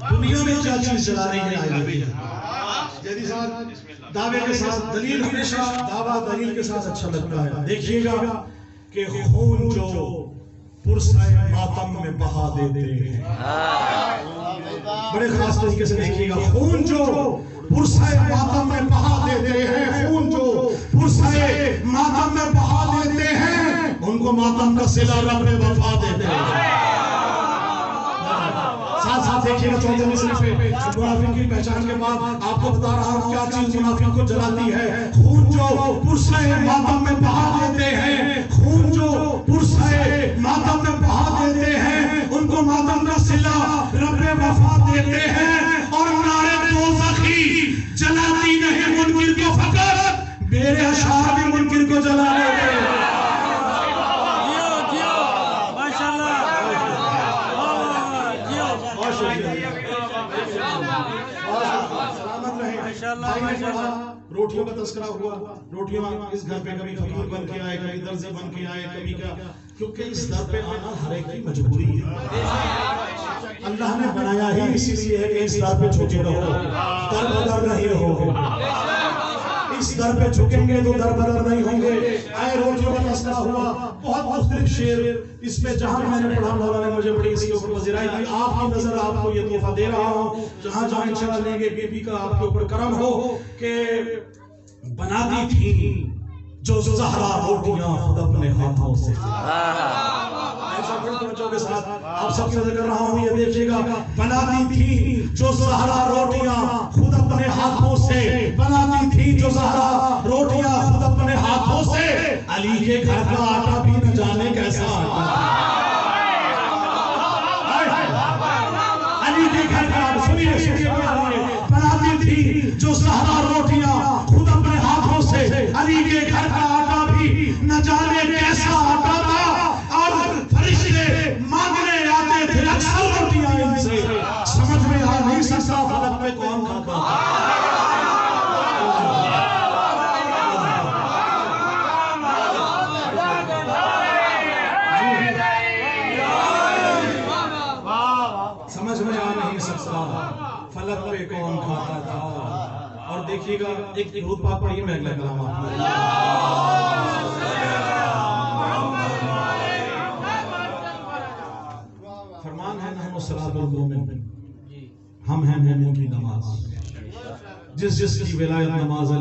دنیا میں کیا چیز چلا رہی ہے آئیے جیدی صاحب دعوے کے ساتھ دلیل ہمیشہ دعویٰ دلیل کے ساتھ اچھا لگتا ہے. دیکھیے گا کہ خون جو پرسائے ماتم میں بہا دیتے ہیں, بڑے خاص طریقے سے دیکھیے گا, خون جو پرسائے ماتم میں بہا دیتے ہیں, خون جو پرسائے ماتم میں بہا دیتے ہیں, ان کو ماتم کا صلہ رب وفا دیتے ہیں. ساتھ ساتھ دیکھیے گا 14 مصرے پہ منافق کی پہچان کے بعد آپ کو بتا رہا ہوں کیا چیز منافق کو جلاتی ہے. خون جو پرسائے ماتم میں بہا دیتے ہیں, خون جو پرسائے ماتم میں بہا دیتے ہیں, ان کو ماتم کا صلہ رب وفا دیتے ہیں. اور نارے دوزخی جلاتی نہیں منکر کو, فقط میرے اشعار بھی منکر کو جلا دیتے ہیں. روٹیوں کا تذکرہ ہوا, روٹیاں اس گھر پہ کبھی فقیر بن کے آئے, کبھی درزی بن کے آئے, کبھی کیا, کیونکہ اس در پہ آنا ہر ایک کی مجبوری ہے. اللہ نے بنایا ہی اسی لیے ہے کہ اس در پہ جھکے رہو, در بدر نہیں رہو. اس در پہ جھکیں گے تو در بدر نہیں ہوں گے. آئے روٹیوں کا تذکرہ ہوا, بہت مختلف شعر اس میں جہاں میں نے پڑھا, مولا نے مجھے بڑی اس کے اوپر وزرائی دی. آپ کی نظر آپ کو یہ تحفہ دے رہا ہوں, جہاں جہاں انشاءاللہ لیں گے بی بی کا آپ کے اوپر کرم ہو کہ بناتی تھی جو زہرا روٹیاں خود اپنے ہاتھوں سے. آپ سب کی نظر کر رہا ہوں, یہ دیکھئے گا, بناتی تھی جو زہرا روٹیاں خود اپنے ہاتھوں سے, بناتی تھی جو زہرا روٹیاں خود اپنے ہاتھوں سے, علی کے گھر کا آٹا بھی نہ جانے کیسا آٹا. علی کے گھر کا آٹا, سنیے بناتی تھی جو زہرا روٹیاں خود اپنے ہاتھوں سے, علی کے گھر کا آٹا بھی نہ جانے کیسا آٹا تھا. اور فرشتے مانگنے آتے تھے اکثر روٹیاں ان سے, سمجھ میں آ نہیں سکتا فلک میں کون کھاتا تھا. سمجھ میں آ نہیں سکتا فلک پہ کون کھاتا تھا. اور دیکھیے گا ایک درود پاک پڑھیے, میں اگلا کلام آپ کو. فرمان ہے نحن صلاۃ المومن, ہم ہیں مومن کی نماز. جس جس کی ولایت نماز علی